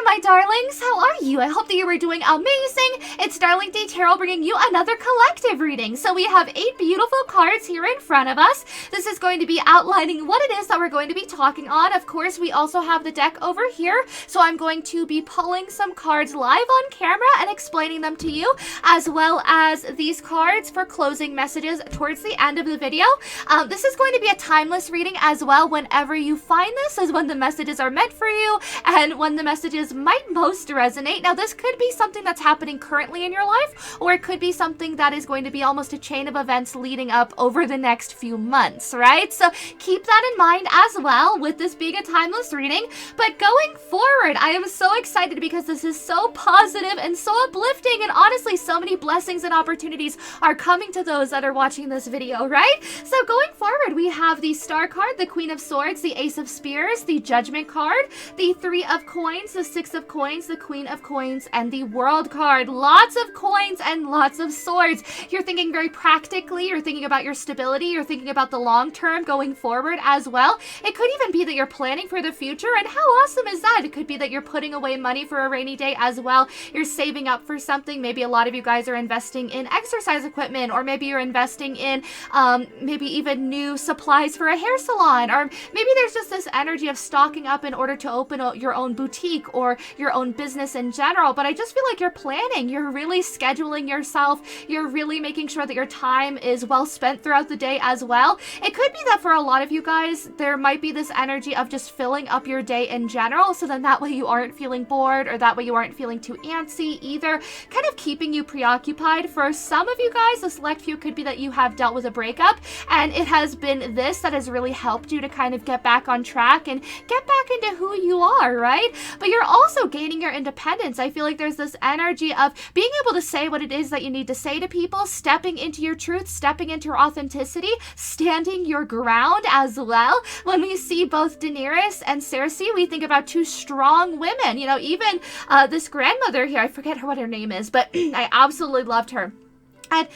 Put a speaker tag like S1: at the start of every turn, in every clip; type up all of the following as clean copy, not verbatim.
S1: my darlings, how are you? I hope that you are doing amazing. It's DarlingDTarot bringing you another collective reading. So we have 8 beautiful cards here in front of us. This is going to be outlining what it is that we're going to be talking on. Of course, we also have the deck over here. So I'm going to be pulling some cards live on camera and explaining them to you, as well as these cards for closing messages towards the end of the video. This is going to be a timeless reading as well. Whenever you find this is when the messages are meant for you and when the messages might most resonate. Now, this could be something that's happening currently in your life, or it could be something that is going to be almost a chain of events leading up over the next few months, right? So keep that in mind as well with this being a timeless reading. But going forward, I am so excited because this is so positive and so uplifting, and honestly, so many blessings and opportunities are coming to those that are watching this video, right? So going forward, we have the Star card, the Queen of Swords, the Ace of Spears, the Judgment card, the 3 of Coins, the 6 of Coins, the Queen of Coins, and the World card. Lots of coins and lots of swords. You're thinking very practically, you're thinking about your stability, you're thinking about the long term going forward as well. It could even be that you're planning for the future, and how awesome is that? It could be that you're putting away money for a rainy day as well. You're saving up for something. Maybe a lot of you guys are investing in exercise equipment, or maybe you're investing in maybe even new supplies for a hair salon, or maybe there's just this energy of stocking up in order to open your own boutique or your own business in general. But I just feel like you're planning, you're really scheduling yourself, you're really making sure that your time is well spent throughout the day as well. It could be that for a lot of you guys, there might be this energy of just filling up your day in general, so then that way you aren't feeling bored, or that way you aren't feeling too antsy either, kind of keeping you preoccupied. For some of you guys, a select few, could be that you have dealt with a breakup, and it has been this that has really helped you to kind of get back on track and get back into who you are, right? But you're also gaining your independence. I feel like there's this energy of being able to say what it is that you need to say to people, stepping into your truth, stepping into your authenticity, standing your ground as well. When we see both Daenerys and Cersei, we think about 2 strong women. You know, even this grandmother here, I forget what her name is, but I absolutely loved her. And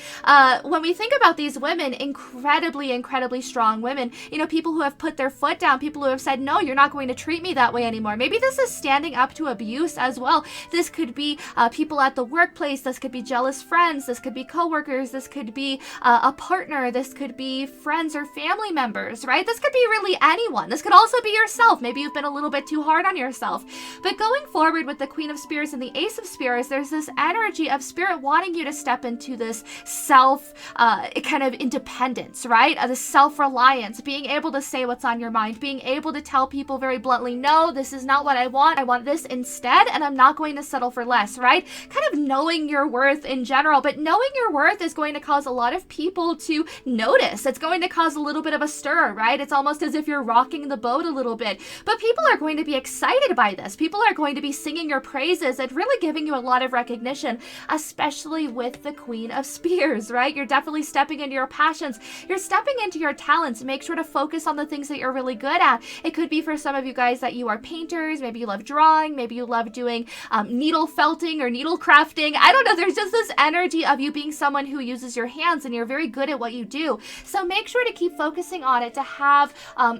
S1: when we think about these women, incredibly strong women, you know, people who have put their foot down, people who have said, no, you're not going to treat me that way anymore. Maybe this is standing up to abuse as well. This could be people at the workplace. This could be jealous friends. This could be coworkers. This could be a partner. This could be friends or family members, right? This could be really anyone. This could also be yourself. Maybe you've been a little bit too hard on yourself. But going forward with the Queen of Spears and the Ace of Spears, there's this energy of Spirit wanting you to step into this self kind of independence, right? The self-reliance, being able to say what's on your mind, being able to tell people very bluntly, no, this is not what I want this instead, and I'm not going to settle for less, right? Kind of knowing your worth in general, but knowing your worth is going to cause a lot of people to notice. It's going to cause a little bit of a stir, right? It's almost as if you're rocking the boat a little bit, but people are going to be excited by this. People are going to be singing your praises and really giving you a lot of recognition, especially with the Queen of Spears, right? You're definitely stepping into your passions. You're stepping into your talents. Make sure to focus on the things that you're really good at. It could be for some of you guys that you are painters. Maybe you love drawing. Maybe you love doing needle felting or needle crafting. I don't know. There's just this energy of you being someone who uses your hands and you're very good at what you do. So make sure to keep focusing on it, to have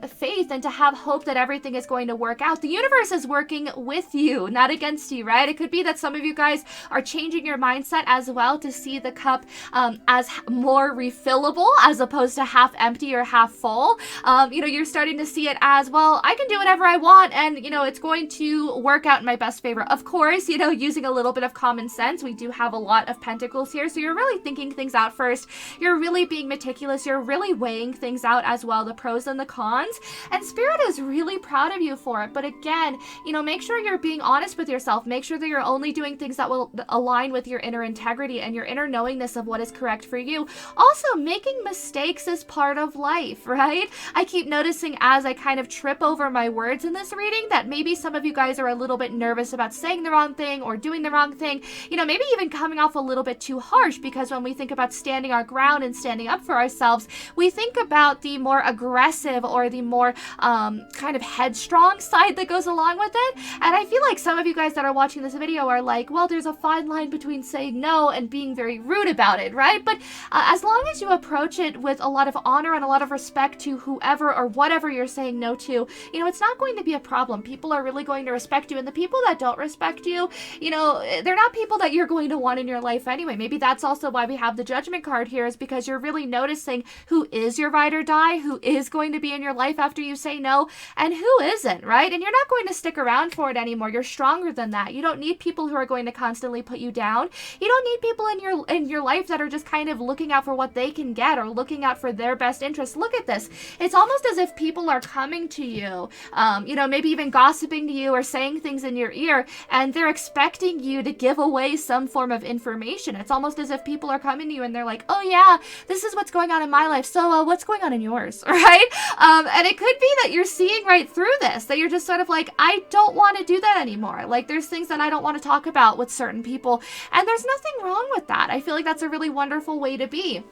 S1: faith and to have hope that everything is going to work out. The universe is working with you, not against you, right? It could be that some of you guys are changing your mindset as well to see the cup as more refillable as opposed to half empty or half full. You know, you're starting to see it as, well, I can do whatever I want and, you know, it's going to work out in my best favor. Of course, you know, using a little bit of common sense, we do have a lot of pentacles here, so you're really thinking things out first. You're really being meticulous. You're really weighing things out as well, the pros and the cons, and Spirit is really proud of you for it. But again, you know, make sure you're being honest with yourself. Make sure that you're only doing things that will align with your inner integrity and your inner knowingness of what is correct for you. Also, making mistakes is part of life, right? I keep noticing as I kind of trip over my words in this reading that maybe some of you guys are a little bit nervous about saying the wrong thing or doing the wrong thing, you know, maybe even coming off a little bit too harsh, because when we think about standing our ground and standing up for ourselves, we think about the more aggressive or the more kind of headstrong side that goes along with it. And I feel like some of you guys that are watching this video are like, well, there's a fine line between saying no and being very rude about about it, right? But as long as you approach it with a lot of honor and a lot of respect to whoever or whatever you're saying no to, you know, it's not going to be a problem. People are really going to respect you, and the people that don't respect you, you know, they're not people that you're going to want in your life anyway. Maybe that's also why we have the Judgment card here, is because you're really noticing who is your ride or die, who is going to be in your life after you say no, and who isn't, right? And you're not going to stick around for it anymore. You're stronger than that. You don't need people who are going to constantly put you down. You don't need people in your life that are just kind of looking out for what they can get or looking out for their best interests. Look at this. It's almost as if people are coming to you, you know, maybe even gossiping to you or saying things in your ear, and they're expecting you to give away some form of information. It's almost as if people are coming to you and they're like, oh yeah, this is what's going on in my life, so what's going on in yours, right? And it could be that you're seeing right through this, that you're just sort of like, I don't want to do that anymore. Like, there's things that I don't want to talk about with certain people, and there's nothing wrong with that. I feel like that's a really wonderful way to be.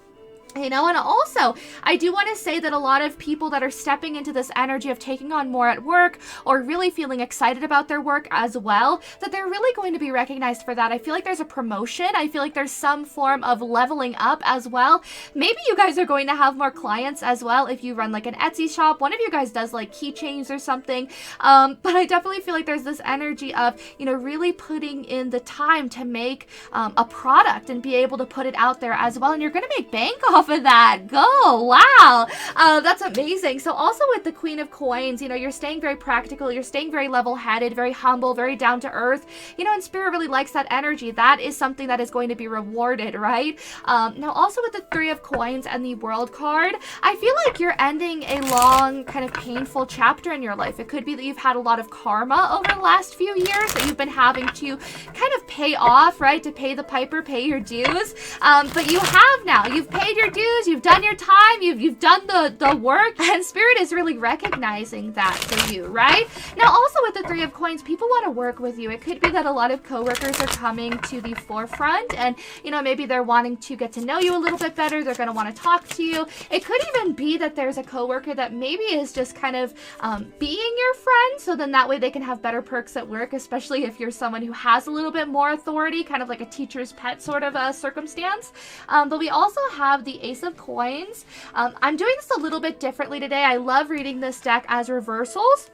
S1: You know, and also, I do want to say that a lot of people that are stepping into this energy of taking on more at work or really feeling excited about their work as well, that they're really going to be recognized for that. I feel like there's a promotion. I feel like there's some form of leveling up as well. Maybe you guys are going to have more clients as well if you run like an Etsy shop. One of you guys does like keychains or something. But I definitely feel like there's this energy of, you know, really putting in the time to make a product and be able to put it out there as well. And you're going to make bank off of that. Go. Wow. That's amazing. So also with the Queen of Coins, you know, you're staying very practical. You're staying very level-headed, very humble, very down to earth. You know, and Spirit really likes that energy. That is something that is going to be rewarded, right? Now also with the Three of Coins and the World card, I feel like you're ending a long, kind of painful chapter in your life. It could be that you've had a lot of karma over the last few years that you've been having to kind of pay off, right? To pay the piper, pay your dues. But you have now. You've paid your dues, you've done your time, you've done the work, and Spirit is really recognizing that for you, right? Now also with the Three of Coins, people want to work with you. It could be that a lot of coworkers are coming to the forefront, and you know, maybe they're wanting to get to know you a little bit better. They're going to want to talk to you. It could even be that there's a coworker that maybe is just kind of being your friend, so then that way they can have better perks at work, especially if you're someone who has a little bit more authority, kind of like a teacher's pet sort of a circumstance. But we also have the Ace of Coins. I'm doing this a little bit differently today. I love reading this deck as reversals.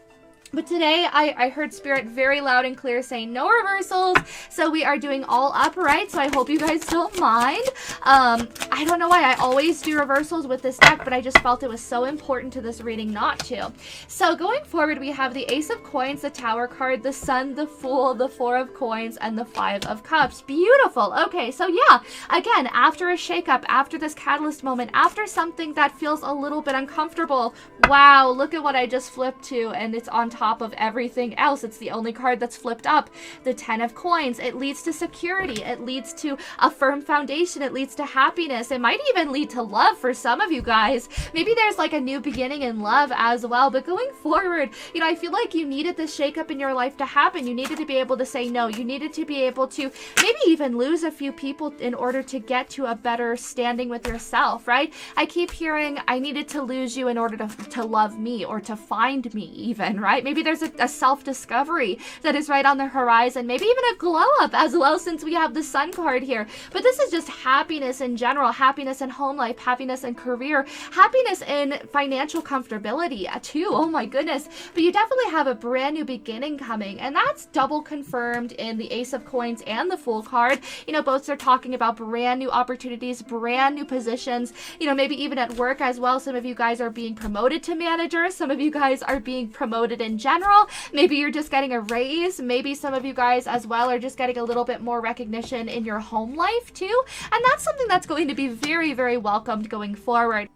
S1: But today, I heard Spirit very loud and clear saying no reversals, so we are doing all upright, so I hope you guys don't mind. I don't know why I always do reversals with this deck, but I just felt it was so important to this reading not to. So going forward, we have the Ace of Coins, the Tower card, the Sun, the Fool, the Four of Coins, and the Five of Cups. Beautiful. Okay, so yeah, again, after a shakeup, after this catalyst moment, after something that feels a little bit uncomfortable, wow, look at what I just flipped to, and it's on top of everything else. It's the only card that's flipped up. The Ten of Coins. It leads to security. It leads to a firm foundation. It leads to happiness. It might even lead to love for some of you guys. Maybe there's like a new beginning in love as well. But going forward, you know, I feel like you needed this shakeup in your life to happen. You needed to be able to say no. You needed to be able to maybe even lose a few people in order to get to a better standing with yourself, right? I keep hearing I needed to lose you in order to love me or to find me even, right? Maybe there's a self-discovery that is right on the horizon. Maybe even a glow-up as well, since we have the Sun card here. But this is just happiness in general, happiness in home life, happiness in career, happiness in financial comfortability too. Oh my goodness. But you definitely have a brand new beginning coming, and that's double confirmed in the Ace of Coins and the Fool card. You know, both are talking about brand new opportunities, brand new positions, you know, maybe even at work as well. Some of you guys are being promoted to manager. Some of you guys are being promoted in general. Maybe you're just getting a raise. Maybe some of you guys as well are just getting a little bit more recognition in your home life too. And that's something that's going to be very, very welcomed going forward.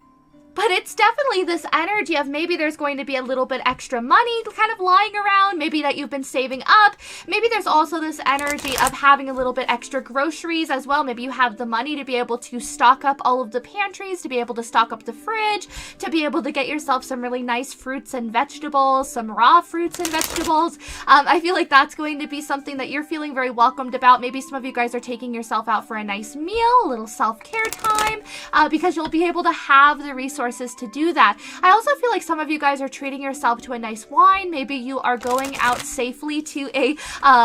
S1: But it's definitely this energy of maybe there's going to be a little bit extra money kind of lying around, maybe that you've been saving up. Maybe there's also this energy of having a little bit extra groceries as well. Maybe you have the money to be able to stock up all of the pantries, to be able to stock up the fridge, to be able to get yourself some really nice fruits and vegetables, some raw fruits and vegetables. I feel like that's going to be something that you're feeling very welcomed about. Maybe some of you guys are taking yourself out for a nice meal, a little self-care time, because you'll be able to have the resources resources to do that. I also feel like some of you guys are treating yourself to a nice wine. Maybe you are going out safely to a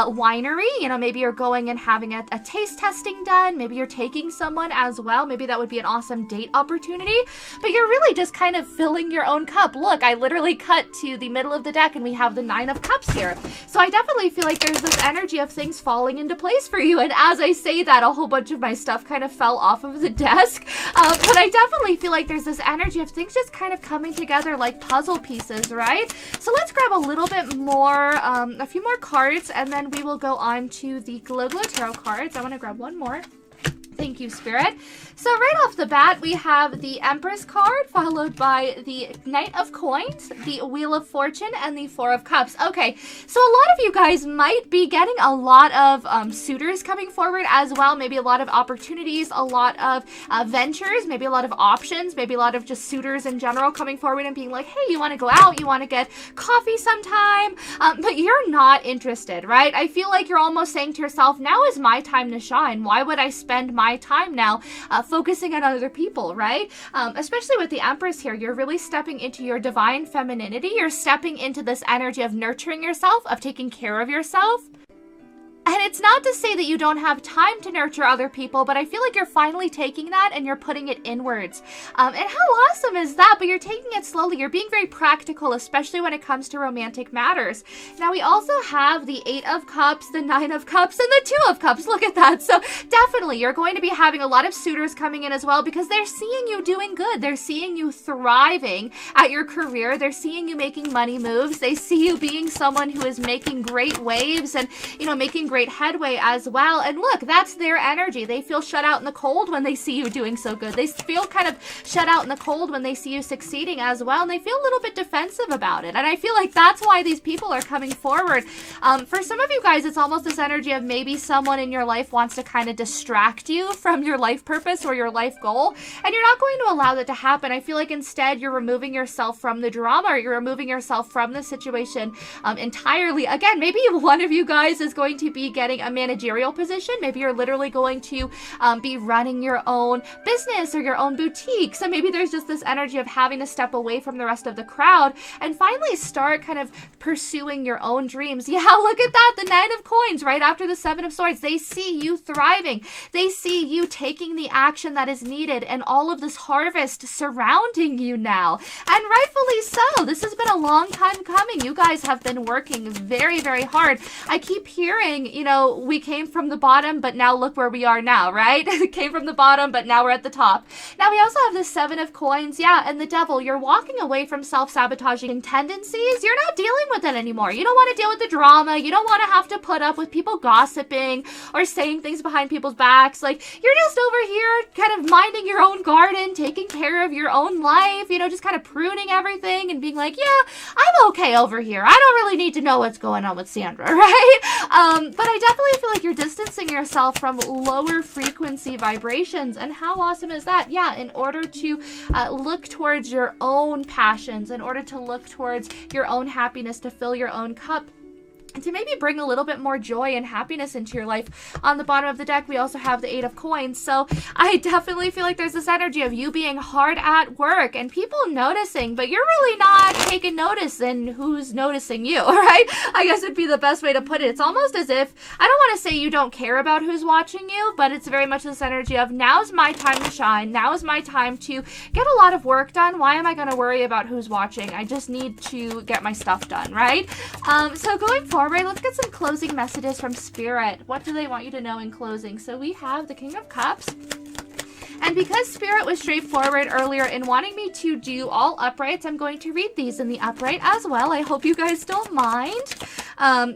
S1: winery. You know, maybe you're going and having a taste testing done. Maybe you're taking someone as well. Maybe that would be an awesome date opportunity. But you're really just kind of filling your own cup. Look, I literally cut to the middle of the deck and we have the 9 of Cups here. So I definitely feel like there's this energy of things falling into place for you. And as I say that, a whole bunch of my stuff kind of fell off of the desk. But I definitely feel like there's this energy of things just kind of coming together like puzzle pieces, right? So let's grab a little bit more, a few more cards, and then we will go on to the Glow Glow Tarot cards. I want to grab one more. Thank you, Spirit. So right off the bat, we have the Empress card, followed by the Knight of Coins, the Wheel of Fortune, and the Four of Cups. Okay, so a lot of you guys might be getting a lot of suitors coming forward as well. Maybe a lot of opportunities, a lot of ventures, maybe a lot of options, maybe a lot of just suitors in general coming forward and being like, hey, you want to go out? You want to get coffee sometime? But you're not interested, right? I feel like you're almost saying to yourself, now is my time to shine. Why would I spend my time now focusing on other people, right? Especially with the Empress here, you're really stepping into your divine femininity. You're stepping into this energy of nurturing yourself, of taking care of yourself. And it's not to say that you don't have time to nurture other people, but I feel like you're finally taking that and you're putting it inwards. And how awesome is that? But you're taking it slowly. You're being very practical, especially when it comes to romantic matters. Now, we also have the 8 of Cups, the 9 of Cups, and the 2 of Cups. Look at that. So definitely, you're going to be having a lot of suitors coming in as well because they're seeing you doing good. They're seeing you thriving at your career. They're seeing you making money moves. They see you being someone who is making great waves and, you know, making great headway as well. And look, that's their energy. They feel shut out in the cold when they see you doing so good. They feel kind of shut out in the cold when they see you succeeding as well, and they feel a little bit defensive about it. And I feel like that's why these people are coming forward. For some of you guys, it's almost this energy of maybe someone in your life wants to kind of distract you from your life purpose or your life goal, and you're not going to allow that to happen. I feel like instead you're removing yourself from the drama, or you're removing yourself from the situation entirely. Again, maybe one of you guys is going to be getting a managerial position. Maybe you're literally going to be running your own business or your own boutique. So maybe there's just this energy of having to step away from the rest of the crowd and finally start kind of pursuing your own dreams. Yeah, look at that. The 9 of Coins right after the 7 of Swords. They see you thriving. They see you taking the action that is needed and all of this harvest surrounding you now. And rightfully so. This has been a long time coming. You guys have been working very, very hard. I keep hearing, you know, we came from the bottom, but now look where we are now, right? Came from the bottom, but now we're at the top. Now we also have the 7 of Coins. Yeah, and the Devil. You're walking away from self-sabotaging tendencies. You're not dealing with it anymore. You don't want to deal with the drama. You don't want to have to put up with people gossiping or saying things behind people's backs. Like, you're just over here kind of minding your own garden, taking care of your own life, you know, just kind of pruning everything and being like, yeah, I'm okay over here. I don't really need to know what's going on with Sandra, right? But I definitely feel like you're distancing yourself from lower frequency vibrations. And how awesome is that? Yeah, in order to look towards your own passions, in order to look towards your own happiness, to fill your own cup, to maybe bring a little bit more joy and happiness into your life. On the bottom of the deck, we also have the 8 of Coins. So I definitely feel like there's this energy of you being hard at work and people noticing, but you're really not taking notice in who's noticing you, right? I guess it'd be the best way to put it. It's almost as if, I don't want to say you don't care about who's watching you, but it's very much this energy of now's my time to shine. Now is my time to get a lot of work done. Why am I going to worry about who's watching? I just need to get my stuff done, right? So going forward, let's get some closing messages from Spirit. What do they want you to know in closing? So we have the King of Cups. And because Spirit was straightforward earlier in wanting me to do all uprights, I'm going to read these in the upright as well. I hope you guys don't mind.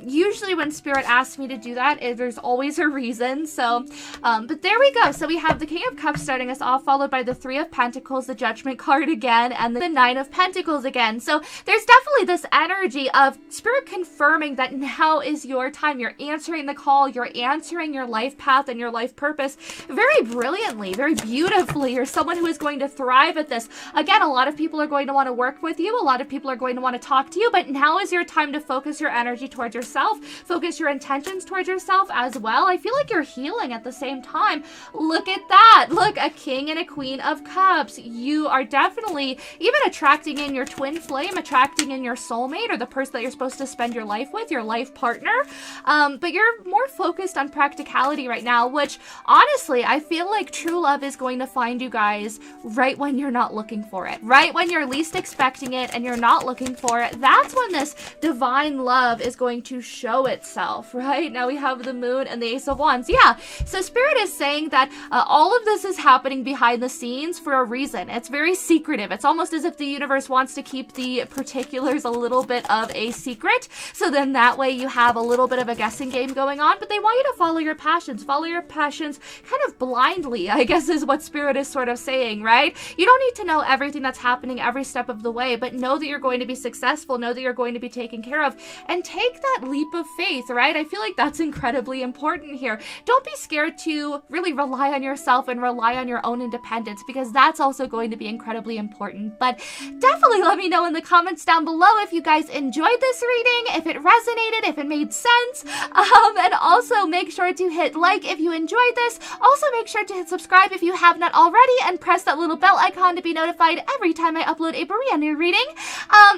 S1: Usually when Spirit asks me to do that, there's always a reason. So, but there we go. So we have the King of Cups starting us off, followed by the 3 of Pentacles, the Judgment card again, and the 9 of Pentacles again. So there's definitely this energy of Spirit confirming that now is your time. You're answering the call. You're answering your life path and your life purpose very brilliantly, very beautifully. You're someone who is going to thrive at this. Again, a lot of people are going to want to work with you. A lot of people are going to want to talk to you, but now is your time to focus your energy energy towards yourself. Focus your intentions towards yourself as well. I feel like you're healing at the same time. Look at that. Look, a king and a queen of cups. You are definitely even attracting in your twin flame, attracting in your soulmate or the person that you're supposed to spend your life with, your life partner. But you're more focused on practicality right now, which honestly, I feel like true love is going to find you guys right when you're not looking for it, right when you're least expecting it and you're not looking for it. That's when this divine love is going to show itself, right? Now we have the moon and the ace of wands. Yeah, so spirit is saying that all of this is happening behind the scenes for a reason. It's very secretive. It's almost as if the universe wants to keep the particulars a little bit of a secret, so then that way you have a little bit of a guessing game going on, but they want you to follow your passions kind of blindly, I guess is what spirit is sort of saying, right? You don't need to know everything that's happening every step of the way, but know that you're going to be successful, know that you're going to be taken care of, and take that leap of faith, right? I feel like that's incredibly important here. Don't be scared to really rely on yourself and rely on your own independence, because that's also going to be incredibly important. But definitely let me know in the comments down below if you guys enjoyed this reading, if it resonated, if it made sense, and also make sure to hit like if you enjoyed this. Also make sure to hit subscribe if you have not already, and press that little bell icon to be notified every time I upload a brand new reading.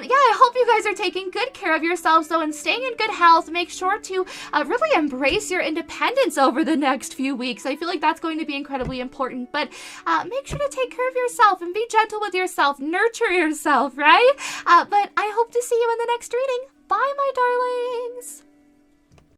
S1: Yeah, I hope you guys are taking good care of yourselves though and staying in good health. Make sure to really embrace your independence over the next few weeks. I feel like that's going to be incredibly important, but make sure to take care of yourself and be gentle with yourself, nurture yourself, right? But I hope to see you in the next reading. Bye, my darlings!